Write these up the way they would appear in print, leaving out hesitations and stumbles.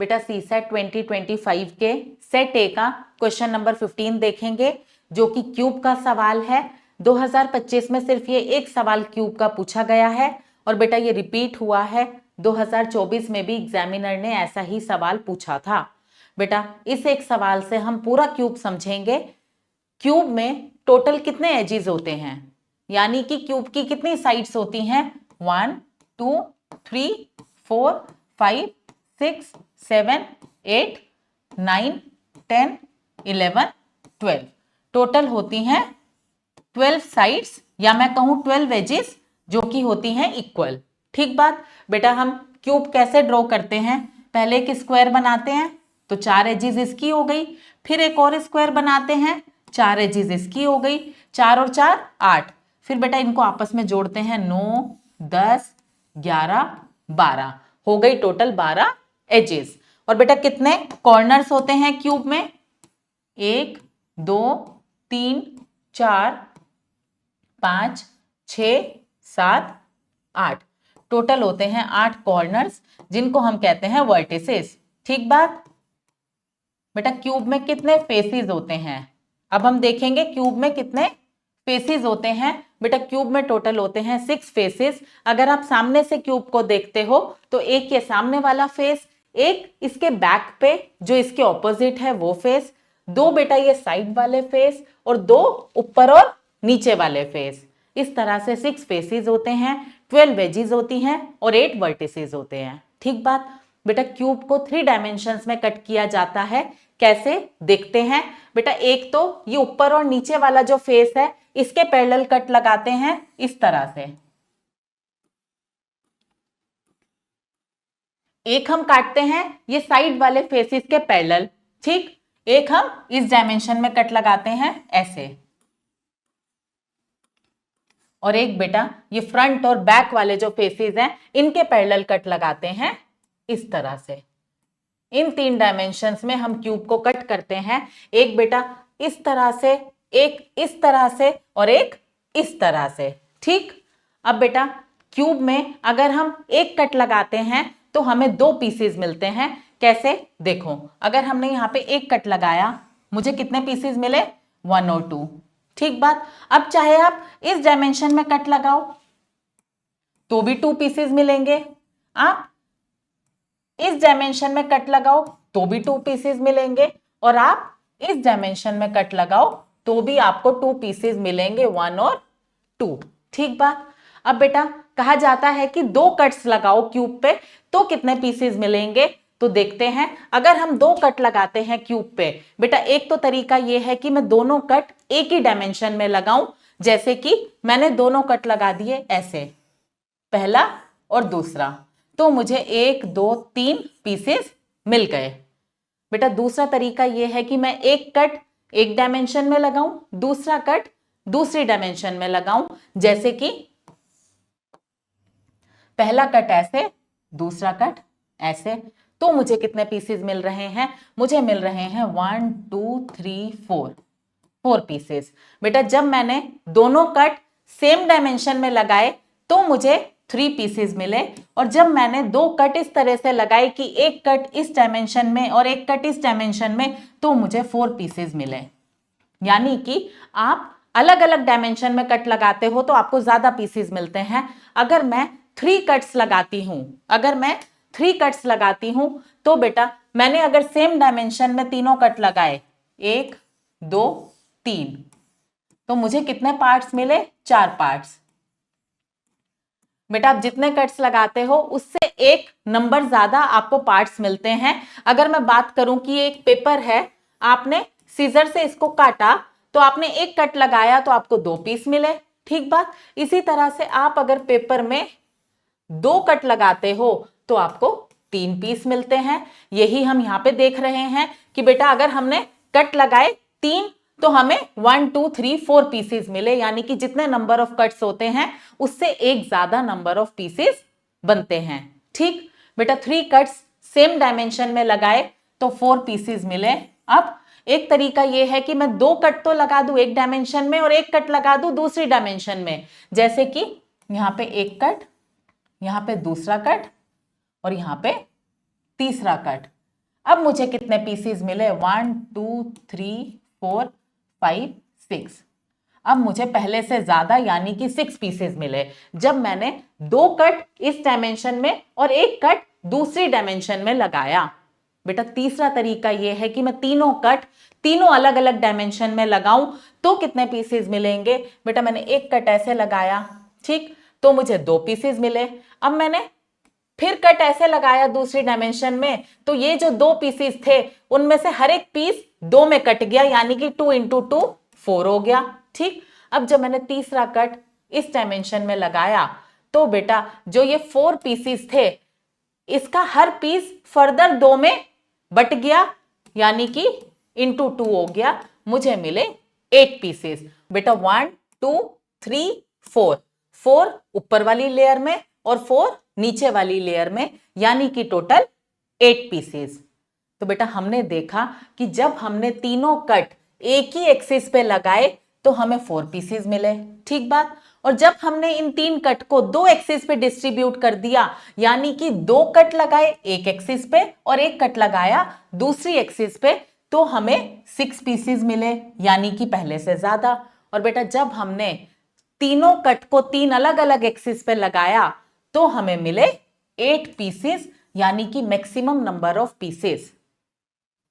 बेटा सीसेट 2025 के सेट ए का क्वेश्चन नंबर 15 देखेंगे, जो कि क्यूब का सवाल है। 2025 में सिर्फ ये एक सवाल क्यूब का पूछा गया है और बेटा ये रिपीट हुआ है। 2024 में भी एग्जामिनर ने ऐसा ही सवाल पूछा था। बेटा इस एक सवाल से हम पूरा क्यूब समझेंगे। क्यूब में टोटल कितने एजेस होते हैं, यानी कि क्यूब की कितनी साइड्स होती हैं? 1 2 3 4 5 6 7 8 9 10 11 12 टोटल होती हैं 12 साइड्स, या मैं कहूं 12 एजेस, जो कि होती हैं इक्वल। ठीक बात। बेटा हम क्यूब कैसे ड्रॉ करते हैं? पहले एक स्क्वायर बनाते हैं तो 4 एजेस इसकी हो गई, फिर एक और स्क्वायर बनाते हैं, 4 एजेस इसकी हो गई, 4 और 4 8, फिर बेटा इनको आपस में जोड़ते हैं 9 10 11 12, हो गई टोटल 12 एजेस। और बेटा कितने कॉर्नर्स होते हैं क्यूब में? 1 2 3 4 5 6 7 8, टोटल होते हैं 8 कॉर्नर्स, जिनको हम कहते हैं वर्टिसेस। ठीक बात। बेटा क्यूब में कितने फेसेस होते हैं? अब हम देखेंगे क्यूब में कितने फेसेस होते हैं। बेटा क्यूब में टोटल होते हैं 6 फेसेस। अगर आप सामने से क्यूब को देखते हो तो एक ये सामने वाला फेस, एक इसके बैक पे जो इसके ऑपोजिट है वो फेस, 2 बेटा ये साइड वाले फेस, और 2 ऊपर और नीचे वाले फेस। इस तरह से 6 फेसेस होते हैं, 12 एजेस होती हैं और 8 वर्टिसेस होते हैं। ठीक बात। बेटा क्यूब को 3 डायमेंशंस में कट किया जाता है। कैसे देखते हैं? बेटा एक तो ये ऊपर और नीचे वाला जो फेस है इसके पैरेलल कट लगाते हैं इस तरह से। एक हम काटते हैं ये साइड वाले फेसेस के पैरेलल, ठीक। एक हम इस डायमेंशन में कट लगाते हैं ऐसे, और एक बेटा ये फ्रंट और बैक वाले जो फेसेस हैं इनके पैरेलल कट लगाते हैं इस तरह से। इन 3 डायमेंशंस में हम क्यूब को कट करते हैं। एक बेटा इस तरह से, एक इस तरह से और एक इस तरह से। ठीक। अब बेटा क्यूब में अगर हम एक कट लगाते हैं तो हमें 2 पीसेस मिलते हैं। कैसे? देखो, अगर हमने यहाँ पे एक कट लगाया, मुझे कितने पीसेस मिले? 1 और 2। ठीक बात। अब चाहे आप इस डायमेंशन में कट लगाओ तो भी 2 पीसेस मिलेंगे, आप इस डायमेंशन में कट लगाओ तो भी 2 पीसेस मिलेंगे, और आप इस डायमेंशन में कट लगाओ तो भी आपको 2 पीसेस मिलेंगे, 1 और 2। ठीक बात। अब बेटा कहा जाता है कि 2 कट्स लगाओ क्यूब पे तो कितने पीसेस मिलेंगे? तो देखते हैं। अगर हम 2 कट लगाते हैं क्यूब पे, बेटा एक तो तरीका यह है कि मैं दोनों कट एक ही डायमेंशन में लगाऊं, जैसे कि मैंने दोनों कट लगा दिए ऐसे, पहला और दूसरा, तो मुझे 1 2 3 पीसेस मिल गए। बेटा दूसरा तरीका यह है कि मैं एक कट एक डायमेंशन में लगाऊं, दूसरा कट दूसरी डायमेंशन में लगाऊं, जैसे कि पहला कट ऐसे, दूसरा कट ऐसे, तो मुझे कितने पीसेस मिल रहे हैं? मुझे मिल रहे हैं 1 2 3 4 पीसेस। बेटा जब मैंने दोनों कट सेम डायमेंशन में लगाए तो मुझे 3 पीसेस मिले, और जब मैंने 2 कट इस तरह से लगाए कि एक कट इस डायमेंशन में और एक कट इस डायमेंशन में, तो मुझे 4 पीसेस मिले। यानी कि आप अलग अलग डायमेंशन में कट लगाते हो तो आपको ज्यादा पीसेस मिलते हैं। अगर मैं 3 कट्स लगाती हूं, अगर मैं 3 कट्स लगाती हूं तो बेटा मैंने अगर सेम डायमेंशन में तीनों कट लगाए, 1 2 3, तो मुझे कितने पार्ट्स मिले? 4 पार्ट्स। बेटा आप जितने कट्स लगाते हो उससे एक नंबर ज्यादा आपको पार्ट्स मिलते हैं। अगर मैं बात करूं कि एक पेपर है, आपने सीजर से इसको काटा तो आपने एक कट लगाया तो आपको 2 पीस मिले। ठीक बात। इसी तरह से आप अगर पेपर में 2 कट लगाते हो तो आपको 3 पीस मिलते हैं। यही हम यहां पे देख रहे हैं कि बेटा अगर हमने कट लगाए 3 तो हमें 1 2 3 4 पीसेस मिले, यानी कि जितने नंबर ऑफ कट्स होते हैं उससे एक ज्यादा नंबर ऑफ पीसेस बनते हैं। ठीक। बेटा 3 कट्स सेम डायमेंशन में लगाए तो 4 पीसेस मिले। अब एक तरीका यह है कि मैं 2 कट तो लगा दूं एक डायमेंशन में और एक कट लगा दूं दूसरी डायमेंशन में, जैसे कि यहां पे एक कट, यहां पे दूसरा कट और यहां पे तीसरा कट। अब मुझे कितने पीसेस मिले, 1 2 3 4 5 6। अब मुझे पहले से ज्यादा यानी कि 6 पीसेस मिले जब मैंने 2 कट इस डायमेंशन में और 1 कट दूसरी डायमेंशन में लगाया। बेटा तीसरा तरीका यह है कि मैं तीनों कट तीनों अलग अलग डायमेंशन में लगाऊं तो कितने पीसेस मिलेंगे। बेटा मैंने 1 कट ऐसे लगाया, ठीक, तो मुझे 2 पीसेस मिले। अब मैंने फिर कट ऐसे लगाया दूसरी डायमेंशन में, तो ये जो 2 पीसेस थे उनमें से हर एक पीस 2 में कट गया, यानी कि 2 इंटू 2 4 हो गया, ठीक। अब जब मैंने तीसरा कट इस डायमेंशन में लगाया तो बेटा जो ये 4 पीसेस थे इसका हर पीस फर्दर 2 में बट गया, यानी कि इंटू 2 हो गया, मुझे मिले 8 पीसेस। बेटा 1 2 3 4, 4 ऊपर वाली लेयर में और 4 नीचे वाली लेयर में, यानी कि टोटल 8 पीसेस। तो बेटा हमने देखा कि जब हमने तीनों कट एक ही एक्सिस पे लगाए तो हमें 4 पीसेस मिले, ठीक बात। और जब हमने इन 3 कट को 2 एक्सिस पे डिस्ट्रीब्यूट कर दिया, यानी कि 2 कट लगाए एक एक्सिस पे और 1 कट लगाया दूसरी एक्सिस पे, तो हमें 6 पीसेस मिले, यानी कि पहले से ज्यादा। और बेटा जब हमने तीनों कट को 3 अलग अलग एक्सिस पे लगाया तो हमें मिले 8 पीसेस, यानी कि मैक्सिमम नंबर ऑफ पीसेस।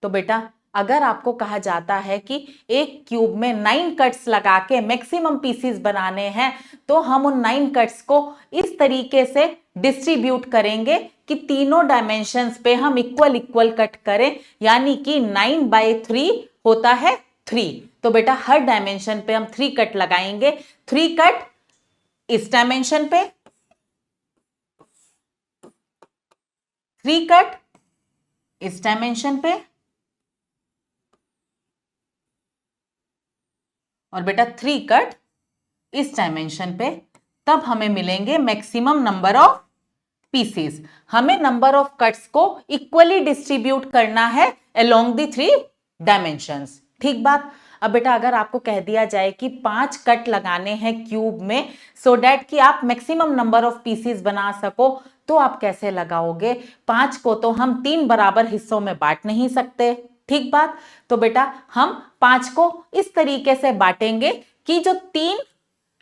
तो बेटा अगर आपको कहा जाता है कि एक क्यूब में 9 कट्स लगा के मैक्सिमम पीसेस बनाने हैं, तो हम उन 9 कट्स को इस तरीके से डिस्ट्रीब्यूट करेंगे कि तीनों डायमेंशंस पे हम इक्वल इक्वल कट करें, यानी कि 9/3 होता है 3। तो बेटा हर डायमेंशन पे हम 3 कट लगाएंगे, 3 कट इस डायमेंशन पे, 3 कट इस डायमेंशन पे, और बेटा 3 कट इस डायमेंशन पे, तब हमें मिलेंगे मैक्सिमम नंबर ऑफ पीसेस। हमें नंबर ऑफ कट्स को इक्वली डिस्ट्रीब्यूट करना है अलोंग द 3 डायमेंशंस, ठीक बात। अब बेटा अगर आपको कह दिया जाए कि 5 कट लगाने हैं क्यूब में सो दैट कि आप मैक्सिमम नंबर ऑफ पीसेस बना सको, तो आप कैसे लगाओगे। 5 को तो हम 3 बराबर हिस्सों में बांट नहीं सकते, ठीक बात। तो बेटा हम 5 को इस तरीके से बांटेंगे कि जो 3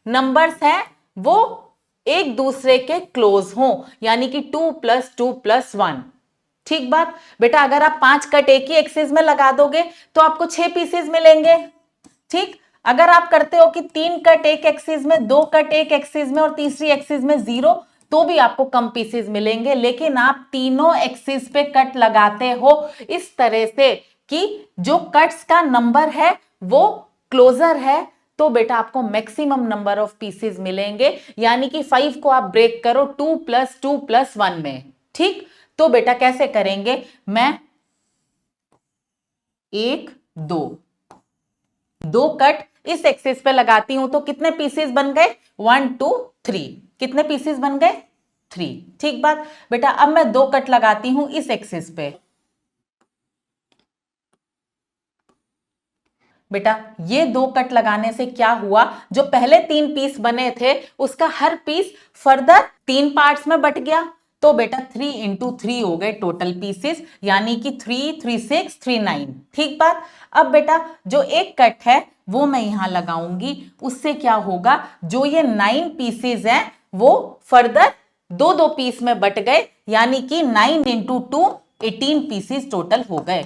नंबर्स हैं वो एक दूसरे के क्लोज हों, यानी कि 2 + 2 + 1, ठीक बात। बेटा अगर आप 5 कट एक ही एक्सिस में लगा दोगे तो आपको 6 पीसेस मिलेंगे, ठीक। अगर आप करते हो कि 3 कट एक एक्सिस में, 2 कट एक एक्सिस में और तीसरी एक्सिस में 0, तो भी आपको कम पीसेस मिलेंगे। लेकिन आप तीनों एक्सिस पे कट लगाते हो इस तरह से कि जो कट्स का नंबर है वो क्लोजर है, तो बेटा आपको मैक्सिमम नंबर ऑफ पीसेस मिलेंगे, यानी कि 5 को आप ब्रेक करो 2 + 2 + 1 में, ठीक। तो बेटा कैसे करेंगे, मैं 1 2 कट इस एक्सिस पे लगाती हूं तो कितने पीसेस बन गए, 1 2 3, कितने पीसेस बन गए 3, ठीक बात। बेटा अब मैं 2 कट लगाती हूं इस एक्सिस पे, बेटा ये 2 कट लगाने से क्या हुआ, जो पहले 3 पीस बने थे उसका हर पीस फर्दर 3 पार्ट्स में बट गया, तो बेटा 3 इंटू 3 हो गए टोटल पीसेस, यानी कि 3 3 6 3 9, ठीक बात। अब बेटा जो एक कट है वो मैं यहां लगाऊंगी, उससे क्या होगा, जो ये 9 पीसेस हैं वो फर्दर 2 पीस में बट गए, यानी कि 9 इंटू 2 18 पीसेस टोटल हो गए।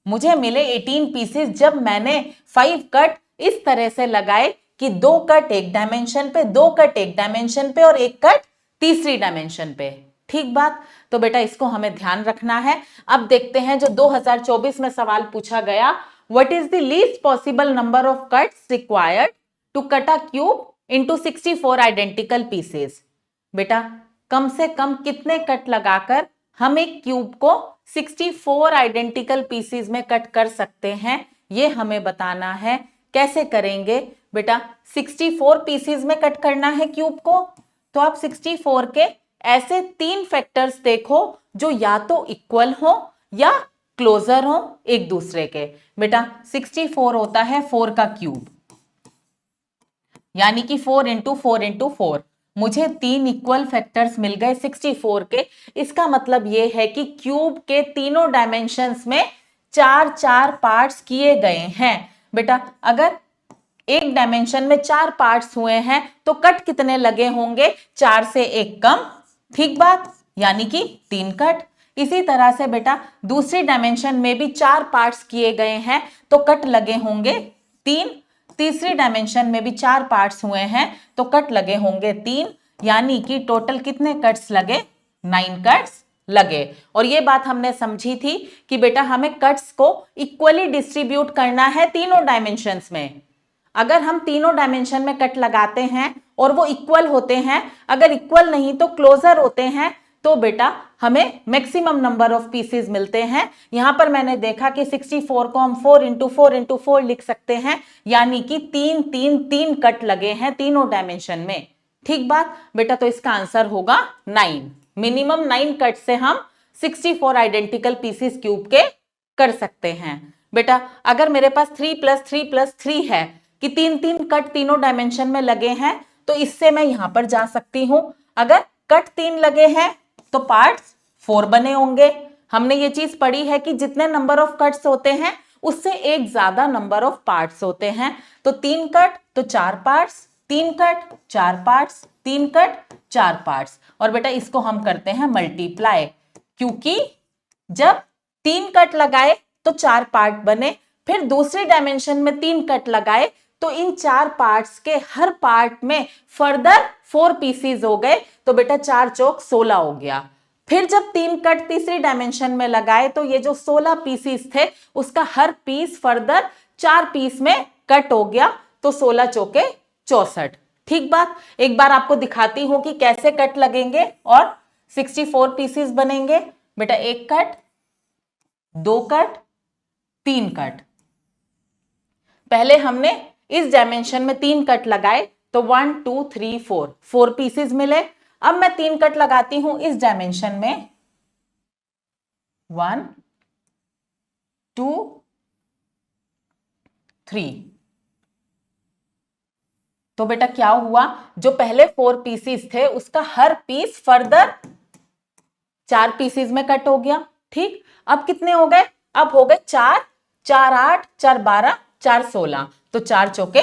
मुझे मिले 18 पीसेस जब मैंने 5 कट इस तरह से लगाए कि 2 कट एक डायमेंशन पे, 2 कट एक डायमेंशन पे और 1 कट तीसरी डायमेंशन पे, ठीक बात। तो बेटा इसको हमें ध्यान रखना है। अब देखते हैं जो 2024 में सवाल पूछा गया, what is the least possible number of cuts required to cut a cube into 64 identical pieces. बेटा कम से कम कितने कट लगाकर हम एक क्यूब को 64 आइडेंटिकल पीसेस में कट कर सकते हैं, ये हमें बताना है। कैसे करेंगे बेटा, 64 पीसेस में कट करना है क्यूब को, तो आप 64 के ऐसे 3 फैक्टर्स देखो जो या तो इक्वल हो या क्लोजर हो एक दूसरे के। बेटा 64 होता है 4 का क्यूब, यानी कि 4 इंटू 4 इंटू 4, मुझे 3 इक्वल फैक्टर्स मिल गए 64 के। इसका मतलब ये है कि क्यूब के तीनों डायमेंशंस में 4-4 पार्ट्स किए गए हैं। बेटा अगर एक डायमेंशन में 4 पार्ट्स हुए हैं तो कट कितने लगे होंगे? 4 से 1 कम, ठीक बात, यानी कि 3 कट। इसी तरह से बेटा दूसरी डायमेंशन में भी 4 पार्ट्स किए गए हैं तो कट लगे होंगे 3। तीसरी डायमेंशन में भी 4 पार्ट्स हुए हैं तो कट लगे होंगे 3, यानी कि टोटल कितने कट्स लगे? 9 कट्स लगे। और ये बात हमने समझी थी कि बेटा हमें कट्स को इक्वली डिस्ट्रीब्यूट करना है तीनों डायमेंशंस में। अगर हम तीनों डायमेंशन में कट लगाते हैं और वो इक्वल होते हैं, अगर इक्वल नहीं तो क्लोजर होते हैं, तो बेटा हमें मैक्सिमम नंबर ऑफ पीसेस मिलते हैं। यहां पर मैंने देखा कि 64 को हम 4 इंटू 4 इंटू 4 लिख सकते हैं, यानी कि 3 कट लगे हैं तीनों डायमेंशन में, ठीक बात बेटा। तो इसका आंसर होगा 9। मिनिमम 9 कट से हम 64 आइडेंटिकल पीसेस क्यूब के कर सकते हैं। बेटा अगर मेरे पास 3 + 3 + 3 है कि 3 कट तीनों डायमेंशन में लगे हैं, तो इससे मैं यहां पर जा सकती हूं। अगर कट 3 लगे हैं तो पार्ट्स 4 बने होंगे। हमने ये चीज पढ़ी है कि जितने नंबर ऑफ कट्स होते हैं उससे एक ज्यादा नंबर ऑफ पार्ट्स होते हैं। तो 3 कट तो 4 parts, 3 cut 4 parts, 3 cut 4 parts. और बेटा इसको हम करते हैं मल्टीप्लाई, क्योंकि जब 3 कट लगाए तो 4 पार्ट बने, फिर दूसरी डायमेंशन में 3 कट लगाए तो इन 4 पार्ट्स के हर पार्ट में फर्दर 4 पीसीज हो गए, तो बेटा 4 चौक 16 हो गया। फिर जब 3 कट तीसरी डायमेंशन में लगाए तो ये जो 16 पीसीस थे उसका हर पीस फर्दर 4 पीस में कट हो गया, तो 16 चौके 64, ठीक बात। एक बार आपको दिखाती हूं कि कैसे कट लगेंगे और 64 पीसेस बनेंगे। बेटा 1 कट, 2 कट, 3 कट। पहले हमने इस डायमेंशन में 3 कट लगाए तो 1 2 3 4 पीसेस मिले। अब मैं 3 कट लगाती हूं इस डायमेंशन में, 1 2 3। तो बेटा क्या हुआ, जो पहले 4 पीसेस थे उसका हर पीस फर्दर 4 पीसेस में कट हो गया, ठीक। अब कितने हो गए? अब हो गए 4 4 8 4 12 4 16, तो 4 चौके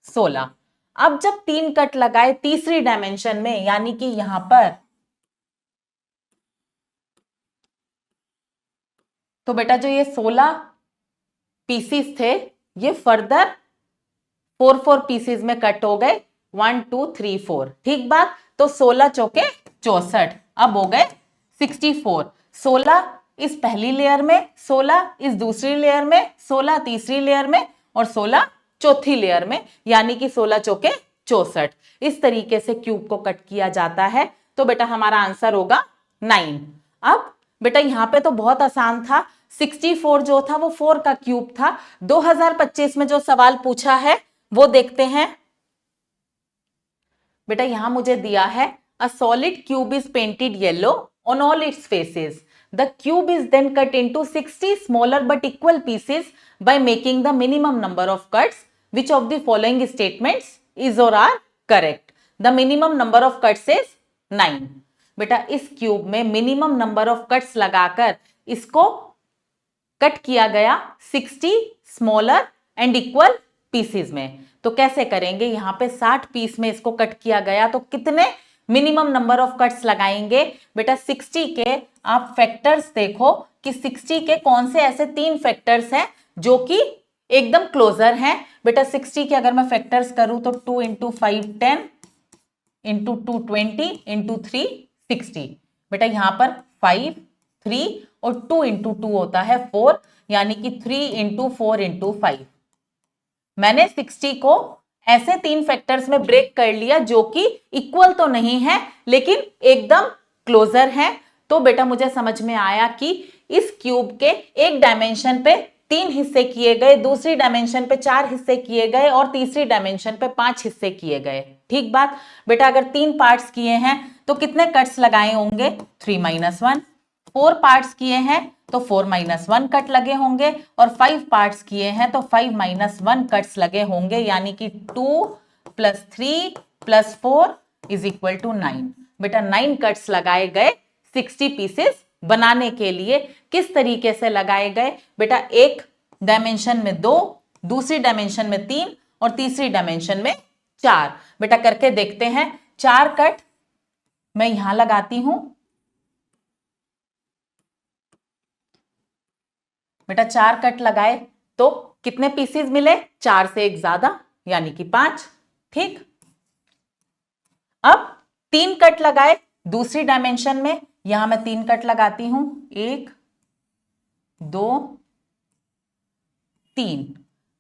16। अब जब 3 कट लगाए तीसरी डायमेंशन में, यानी कि यहां पर, तो बेटा जो ये 16 पीसेस थे ये फर्दर 4 पीसेस में कट हो गए, 1 2 3 4, ठीक बात। तो 16 चौके 64, अब हो गए 64। 16 इस पहली लेयर में, 16 इस दूसरी लेयर में, 16 तीसरी लेयर में और 16 चौथी लेयर में, यानी कि 16 चौके 64। इस तरीके से क्यूब को कट किया जाता है। तो बेटा हमारा आंसर होगा 9। अब बेटा यहां पे तो बहुत आसान था, 64 जो था वो 4 का क्यूब था। 2025 में जो सवाल पूछा है वो देखते हैं। बेटा यहां मुझे दिया है, a solid cube is painted yellow on all it's faces. The cube is then cut into 60 smaller but equal pieces by making the minimum number of cuts. Which of the following statements is or are correct? The minimum number of cuts is 9. बेटा इस cube में minimum number of cuts लगाकर इसको cut किया गया 60 smaller and equal pieces में। तो कैसे करेंगे, यहां पे 60 पीस में इसको कट किया गया, तो कितने मिनिमम नंबर ऑफ कट्स लगाएंगे? बेटा 60 के आप फैक्टर्स देखो कि 60 के कौन से ऐसे 3 फैक्टर्स हैं जो कि एकदम क्लोजर हैं। बेटा 60 के अगर मैं फैक्टर्स करूं तो 2 इंटू 5 10, इंटू 2 20, इंटू 3 60। बेटा यहां पर 5 3 और 2 इंटू 2 होता है 4, यानी कि 3 इंटू 4 इंटू 5। मैंने 60 को ऐसे 3 फैक्टर्स में ब्रेक कर लिया जो कि इक्वल तो नहीं है लेकिन एकदम क्लोजर है। तो बेटा मुझे समझ में आया कि इस क्यूब के एक डायमेंशन पे 3 हिस्से किए गए, दूसरी डायमेंशन पे 4 हिस्से किए गए और तीसरी डायमेंशन पे 5 हिस्से किए गए, ठीक बात। बेटा अगर 3 पार्ट्स किए हैं तो कितने कट्स लगाए होंगे? 3 - 1। 4 पार्ट्स किए हैं तो 4 - 1 कट लगे होंगे और 5 पार्ट्स किए हैं तो 5 - 1 कट्स लगे होंगे, यानी कि 2 + 3 + 4 इज इक्वल टू 9। बेटा 9 कट्स लगाए गए 60 पीसेस बनाने के लिए। किस तरीके से लगाए गए? बेटा एक डायमेंशन में 2, दूसरी डायमेंशन में 3 और तीसरी डायमेंशन में 4। बेटा करके देखते हैं। 4 कट मैं यहां लगाती हूं। बेटा 4 कट लगाए तो कितने पीसेस मिले? 4 से एक ज्यादा यानी कि 5। ठीक, अब 3 कट लगाए दूसरी डायमेंशन में। यहां मैं 3 कट लगाती हूं, 1 2 3।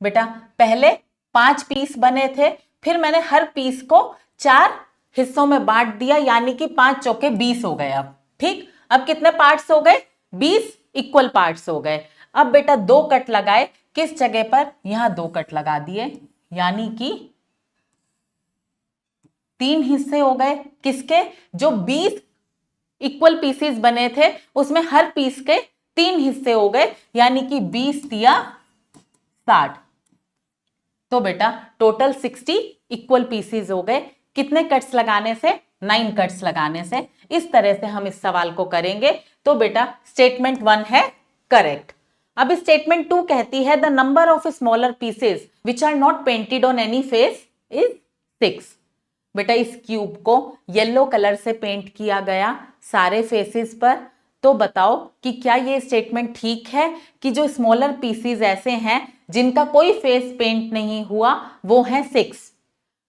बेटा पहले 5 पीस बने थे, फिर मैंने हर पीस को 4 हिस्सों में बांट दिया, यानी कि 5 चौके 20 हो गए। अब ठीक, अब कितने पार्ट्स हो गए? 20 इक्वल पार्ट्स हो गए। अब बेटा 2 कट लगाए, किस जगह पर? यहां 2 कट लगा दिए, यानी कि 3 हिस्से हो गए। किसके? जो 20 इक्वल पीसेस बने थे उसमें हर पीस के 3 हिस्से हो गए, यानी कि 20 या 60। तो बेटा टोटल 60 इक्वल पीसेस हो गए। कितने कट्स लगाने से? 9 कट्स लगाने से। इस तरह से हम इस सवाल को करेंगे। तो बेटा स्टेटमेंट 1 है करेक्ट। अब स्टेटमेंट 2 कहती है the number of smaller pieces which are not painted on any face is 6। बेटा इस क्यूब को येलो कलर से पेंट किया गया सारे फेसेस पर। तो बताओ कि क्या ये स्टेटमेंट ठीक है कि जो स्मॉलर पीसेस ऐसे हैं जिनका कोई फेस पेंट नहीं हुआ वो है 6।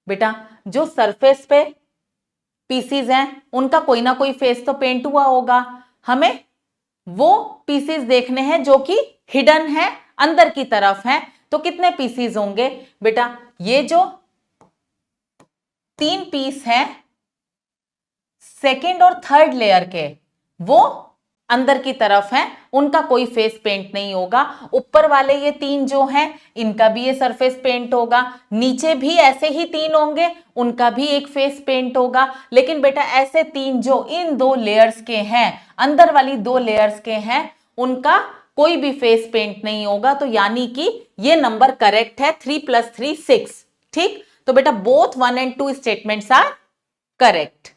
बेटा जो सरफेस पे पीसेस हैं उनका कोई ना कोई फेस तो पेंट हुआ होगा। हमें वो पीसेस देखने हैं जो कि हिडन है, अंदर की तरफ है। तो कितने पीसेस होंगे? बेटा ये जो 3 पीस हैं सेकेंड और थर्ड लेयर के, वो अंदर की तरफ हैं, उनका कोई फेस पेंट नहीं होगा। ऊपर वाले ये 3 जो हैं इनका भी ये सरफेस पेंट होगा। नीचे भी ऐसे ही 3 होंगे, उनका भी एक फेस पेंट होगा। लेकिन बेटा ऐसे 3 जो इन 2 लेयर्स के हैं, अंदर वाली 2 लेयर्स के हैं, उनका कोई भी फेस पेंट नहीं होगा। तो यानी कि ये नंबर करेक्ट है। 3 + 3 6। ठीक, तो बेटा both 1 and 2 statements are correct.